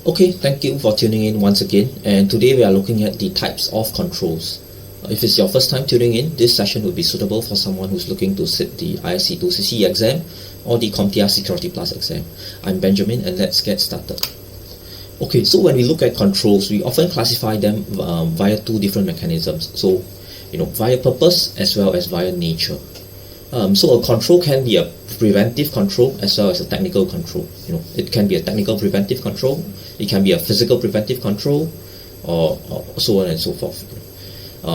Okay, thank you for tuning in once again, and today we are looking at the types of controls. If it's your first time tuning in, this session would be suitable for someone who's looking to sit the ISC2 CC exam or the CompTIA Security Plus exam. I'm Benjamin, and let's get started. Okay, so when we look at controls, we often classify them via two different mechanisms. So, via purpose as well as via nature. So a control can be a preventive control as well as a technical control. It can be a technical preventive control, it can be a physical preventive control, or so on and so forth.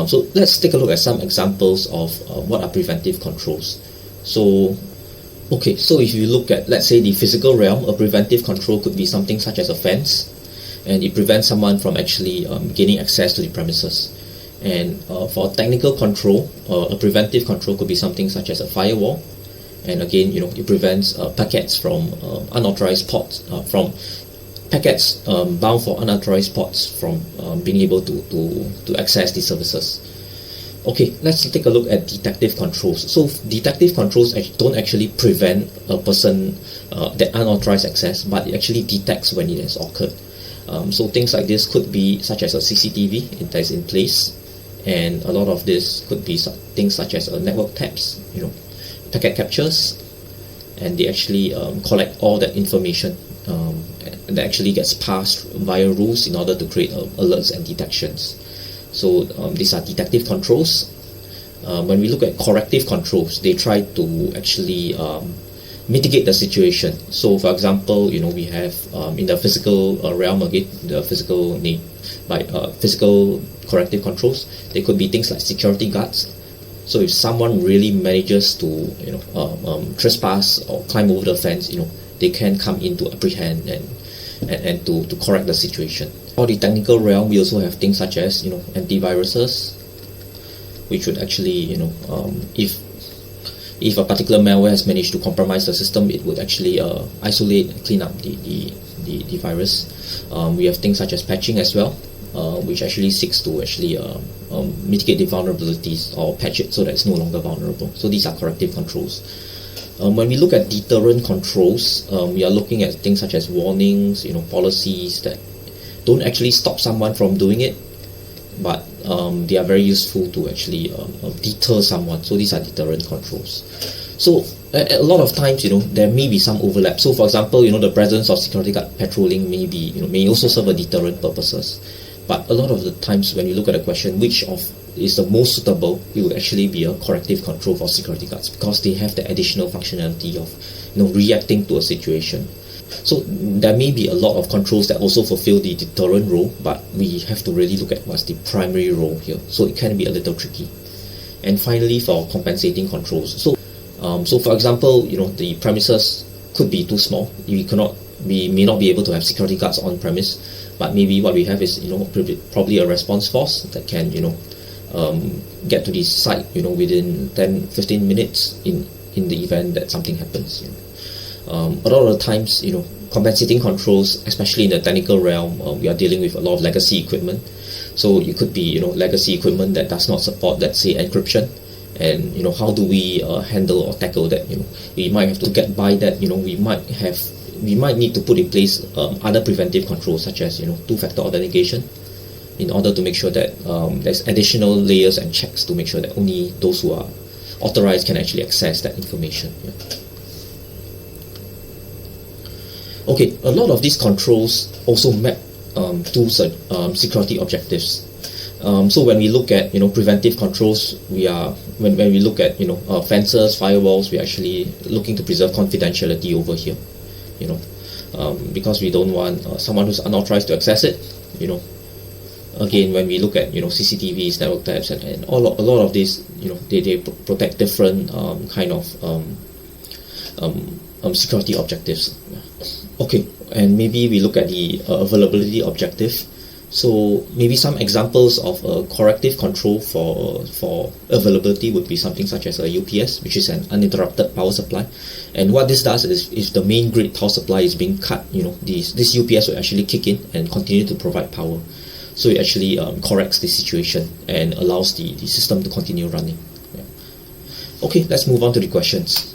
So let's take a look at some examples of what are preventive controls. So if you look at, let's say, the physical realm, a preventive control could be something such as a fence, and it prevents someone from actually gaining access to the premises. And for technical control, a preventive control could be something such as a firewall, and again, it prevents packets from unauthorized ports, from packets bound for unauthorized ports from being able to access the services. Okay, let's take a look at detective controls. So detective controls don't actually prevent a person that unauthorized access, but it actually detects when it has occurred. So things like this could be such as a CCTV that is in place. And a lot of this could be things such as network taps, packet captures, and they actually collect all that information that actually gets passed via rules in order to create alerts and detections. So these are detective controls. When we look at corrective controls, they try to actually mitigate the situation. So for example, we have in the physical realm, again, the physical corrective controls, they could be things like security guards. So if someone really manages to trespass or climb over the fence, they can come in to apprehend and to correct the situation. For the technical realm, we also have things such as antiviruses, which would actually if a particular malware has managed to compromise the system, it would actually isolate and clean up the virus. We have things such as patching as well, which actually seeks to actually mitigate the vulnerabilities or patch it so that it's no longer vulnerable. So these are corrective controls. When we look at deterrent controls, we are looking at things such as warnings, policies that don't actually stop someone from doing it, but they are very useful to actually deter someone. So these are deterrent controls. So a lot of times, there may be some overlap. So for example, the presence of security guard patrolling may also serve a deterrent purposes. But a lot of the times when you look at the question, which of is the most suitable, it would actually be a corrective control for security guards, because they have the additional functionality of reacting to a situation. So there may be a lot of controls that also fulfill the deterrent role, but we have to really look at what's the primary role here. So it can be a little tricky. And finally, for compensating controls. So for example, the premises could be too small. We may not be able to have security guards on premise, but maybe what we have is probably a response force that can get to the site within 10-15 minutes in the event that something happens. A lot of the times, compensating controls, especially in the technical realm, we are dealing with a lot of legacy equipment. So it could be legacy equipment that does not support, let's say, encryption. And how do we handle or tackle that? We might have to get by that. We might need to put in place other preventive controls, such as two-factor authentication, in order to make sure that there's additional layers and checks to make sure that only those who are authorized can actually access that information. Okay, a lot of these controls also map to security objectives. So when we look at preventive controls, when we look at fences, firewalls, we're actually looking to preserve confidentiality over here. Because we don't want someone who's unauthorized to access it. Again, when we look at CCTVs, network taps, and a lot of these, they protect different kind of security objectives. Okay, and maybe we look at the availability objective. So maybe some examples of a corrective control for availability would be something such as a UPS, which is an uninterrupted power supply. And what this does is, if the main grid power supply is being cut, this UPS will actually kick in and continue to provide power. So it actually corrects the situation and allows the system to continue running. Okay, let's move on to the questions.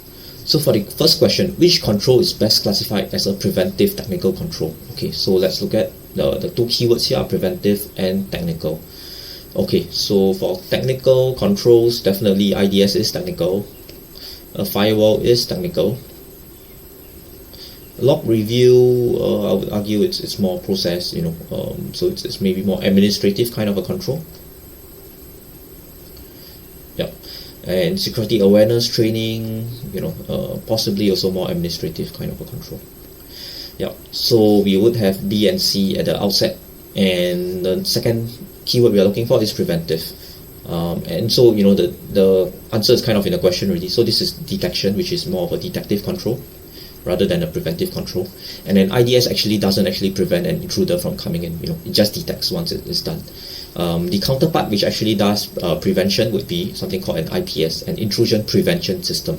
So for the first question, which control is best classified as a preventive technical control? Okay, so let's look at the two keywords here are preventive and technical. Okay, so for technical controls, definitely IDS is technical, a firewall is technical. Log review, I would argue it's more process, so it's maybe more administrative kind of a control. Yeah, and security awareness training, possibly also more administrative kind of a control. Yeah, so we would have B and C at the outset, and the second keyword we are looking for is preventive. And so the answer is kind of in the question already. So this is detection, which is more of a detective control rather than a preventive control. And then IDS actually doesn't actually prevent an intruder from coming in. It just detects once it is done. The counterpart, which actually does prevention, would be something called an IPS, an intrusion prevention system.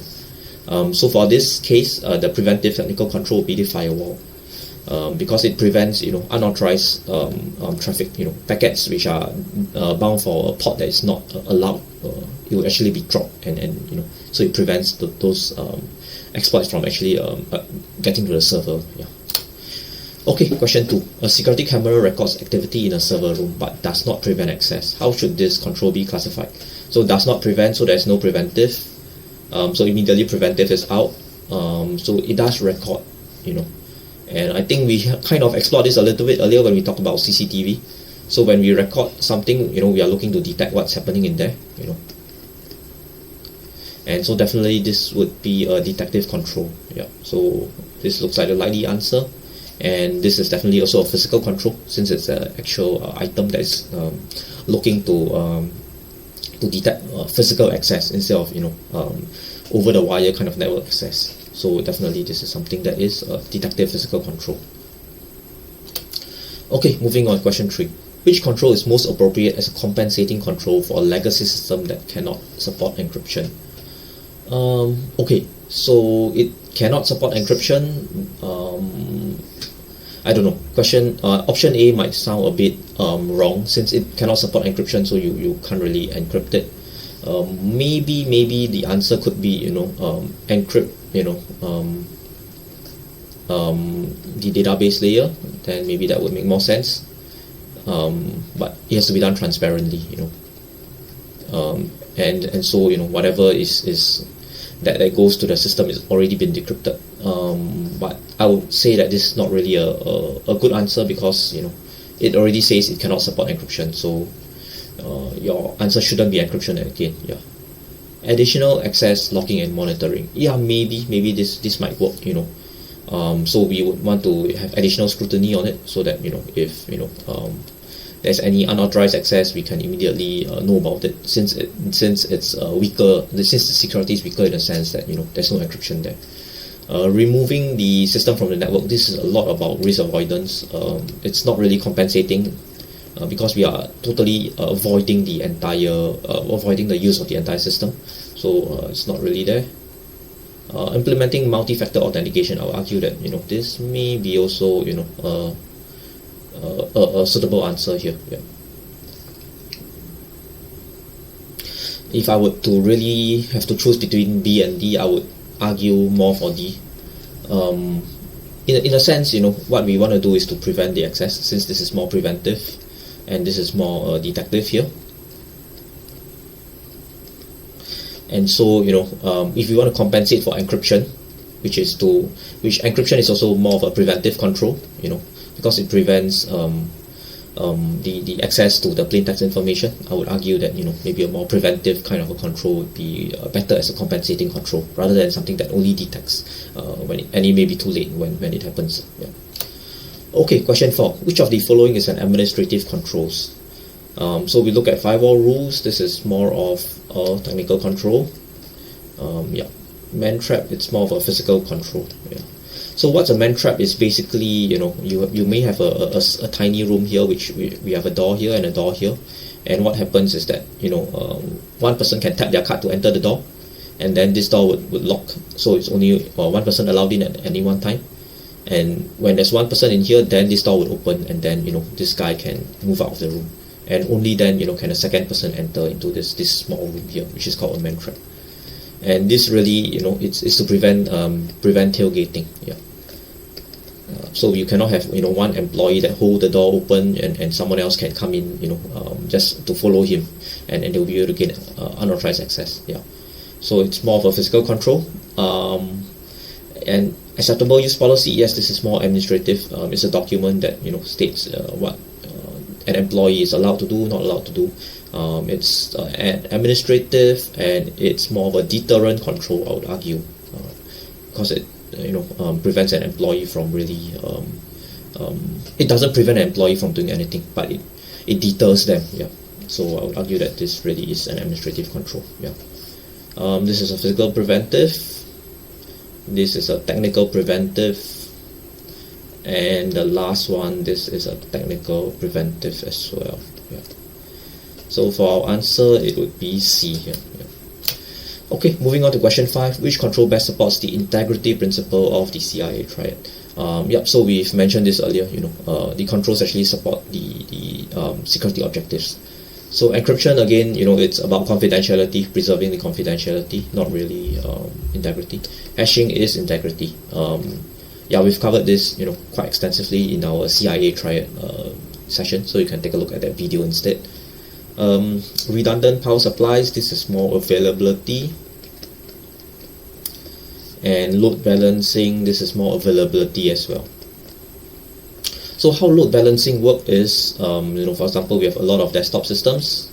So for this case, the preventive technical control would be the firewall, because it prevents unauthorized traffic, packets which are bound for a port that is not allowed. It will actually be dropped, and so it prevents those exploits from actually getting to the server. Yeah. Okay, question 2. A security camera records activity in a server room but does not prevent access. How should this control be classified? So does not prevent, so there's no preventive. So immediately preventive is out. So it does record, and I think we kind of explored this a little bit earlier when we talked about CCTV. So when we record something, we are looking to detect what's happening in there, And so definitely this would be a detective control. Yeah. So this looks like a likely answer. And this is definitely also a physical control, since it's an actual item that is looking to detect physical access instead of over the wire kind of network access. So definitely this is something that is a detective physical control. Okay, moving on, question 3. Which control is most appropriate as a compensating control for a legacy system that cannot support encryption? Okay, so it cannot support encryption. I don't know. Option A might sound a bit wrong, since it cannot support encryption, so you can't really encrypt it. Maybe the answer could be encrypt the database layer. Then maybe that would make more sense. But it has to be done transparently, and so whatever is that goes to the system is already been decrypted. But I would say that this is not really a good answer, because it already says it cannot support encryption. So your answer shouldn't be encryption again. Yeah. Additional access, logging and monitoring. Yeah, maybe this might work. So we would want to have additional scrutiny on it, so that if there's any unauthorized access, we can immediately know about it, since it's weaker, since the security is weaker in the sense that there's no encryption there. Removing the system from the network, this is a lot about risk avoidance. It's not really compensating, because we are totally avoiding the use of the entire system. So it's not really there. Implementing multi-factor authentication, I would argue that this may be also a suitable answer here. Yeah. If I were to really have to choose between B and D, I would argue more for D. In a sense, what we want to do is to prevent the access, since this is more preventive and this is more detective here. And so if we want to compensate for encryption, which encryption is also more of a preventive control, because it prevents the access to the plain text information. I would argue that maybe a more preventive kind of a control would be better as a compensating control, rather than something that only detects and it may be too late when it happens. Yeah. Okay, question 4. Which of the following is an administrative controls? So we look at firewall rules. This is more of a technical control. Yeah. Man trap, it's more of a physical control. Yeah. So what's a man trap is basically, you may have a tiny room here, which we have a door here and a door here, and what happens is that one person can tap their card to enter the door, and then this door would lock, so it's only one person allowed in at any one time. And when there's one person in here, then this door would open, and then this guy can move out of the room, and only then can a second person enter into this small room here, which is called a man trap. and this really, it's to prevent tailgating. Yeah. So you cannot have one employee that hold the door open and someone else can come in just to follow him, and they'll be able to gain unauthorized access. Yeah. So it's more of a physical control. And acceptable use policy, yes, this is more administrative. It's a document that states what an employee is allowed to do, not allowed to do. It's administrative, and it's more of a deterrent control, I would argue, because it prevents an employee from really it doesn't prevent an employee from doing anything, but it deters them. Yeah. So I would argue that this really is an administrative control. Yeah. This is a physical preventive, this is a technical preventive, and the last one, this is a technical preventive as well. Yeah. So for our answer, it would be C here. Yeah. Okay, moving on to question 5. Which control best supports the integrity principle of the CIA triad? So we've mentioned this earlier. The controls actually support the security objectives. So encryption, again, it's about confidentiality, preserving the confidentiality, not really integrity. Hashing is integrity. We've covered this quite extensively in our CIA triad session, so you can take a look at that video instead. Redundant power supplies, this is more availability. And load balancing, this is more availability as well. So how load balancing work is, for example, we have a lot of desktop systems,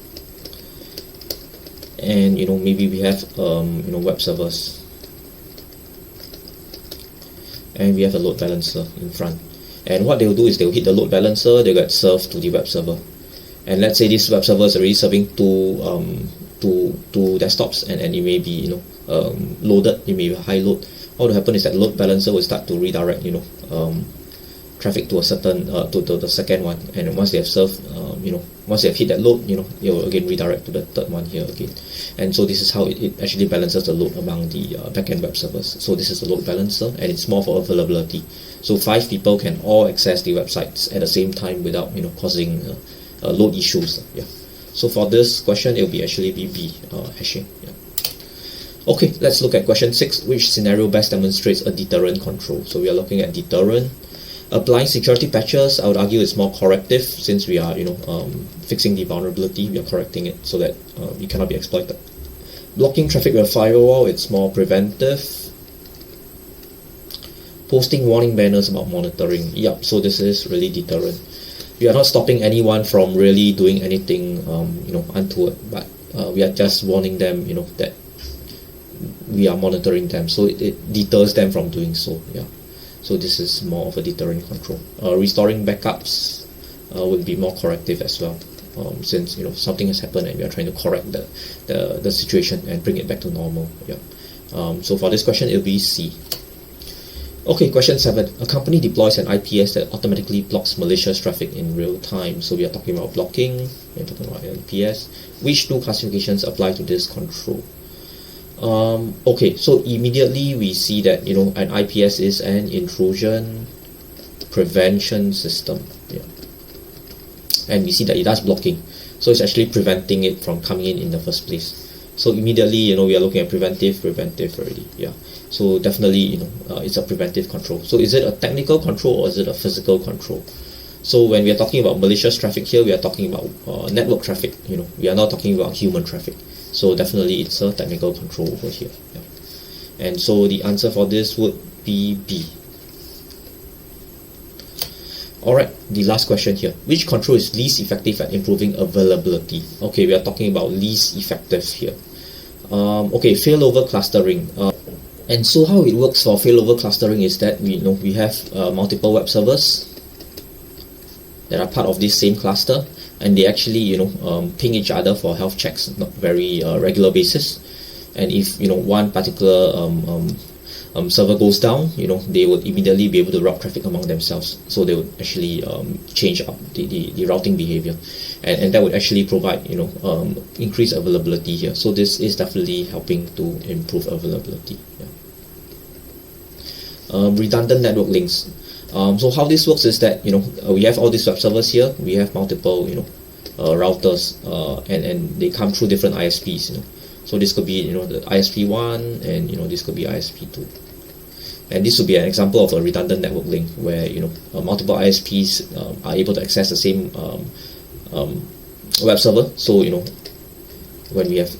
and maybe we have web servers, and we have a load balancer in front. And what they'll do is they'll hit the load balancer, they'll get served to the web server. And let's say this web server is already serving two desktops, and it may be loaded, it may be high load. What will happen is that load balancer will start to redirect traffic to a certain to the second one, and once they have served once they have hit that load, it will again redirect to the third one here again. And so this is how it actually balances the load among the backend web servers. So this is the load balancer, and it's more for availability. So 5 people can all access the websites at the same time without causing load issues. Yeah. So for this question, it will be actually B, hashing. Yeah. Okay, let's look at question 6. Which scenario best demonstrates a deterrent control? So we are looking at deterrent. Applying security patches, I would argue it's more corrective, since we are fixing the vulnerability, we are correcting it so that it cannot be exploited. Blocking traffic with a firewall, it's more preventive. Posting warning banners about monitoring, yep, so this is really deterrent. We are not stopping anyone from really doing anything untoward, but we are just warning them that we are monitoring them, so it deters them from doing so. Yeah. So this is more of a deterrent control. Restoring backups would be more corrective as well, since something has happened and we are trying to correct the situation and bring it back to normal. Yeah. So for this question, it will be C. Okay, question 7. A company deploys an IPS that automatically blocks malicious traffic in real time. So we are talking about blocking, we are talking about IPS. Which 2 classifications apply to this control? Okay, so immediately we see that an IPS is an intrusion prevention system. Yeah. And we see that it does blocking, so it's actually preventing it from coming in the first place. So immediately we are looking at preventive already. Yeah. So definitely it's a preventive control. So is it a technical control or is it a physical control? So when we are talking about malicious traffic here, we are talking about network traffic. We are not talking about human traffic. So definitely it's a technical control over here. Yeah. And so the answer for this would be B. Alright, the last question here. Which control is least effective at improving availability? Okay, we are talking about least effective here. Okay, failover clustering. And so how it works for failover clustering is that we have multiple web servers that are part of this same cluster, and they actually ping each other for health checks, not very regular basis. And if one particular server goes down, they would immediately be able to route traffic among themselves. So they would actually change up the routing behavior, and that would actually provide increased availability here. So this is definitely helping to improve availability. Yeah. Redundant network links. So how this works is that we have all these web servers here. We have multiple routers, and they come through different ISPs. So this could be the ISP1, and this could be ISP2. And this would be an example of a redundant network link where multiple ISPs are able to access the same web server. So when we have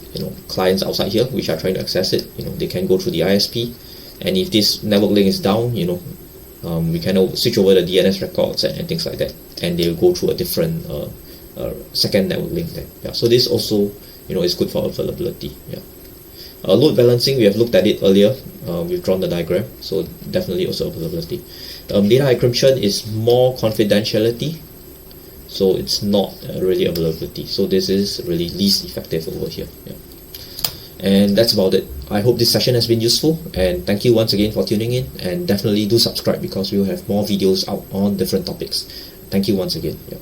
clients outside here which are trying to access it, they can go through the ISP, and if this network link is down, we can switch over the DNS records and things like that, and they'll go through a different second network link there. Yeah. So this also is good for availability. Yeah. Load balancing, we have looked at it earlier. We've drawn the diagram, so definitely also availability. Data encryption is more confidentiality, so it's not really availability. So this is really least effective over here. Yeah. And that's about it. I hope this session has been useful, and thank you once again for tuning in, and definitely do subscribe because we will have more videos out on different topics. Thank you once again. Yeah.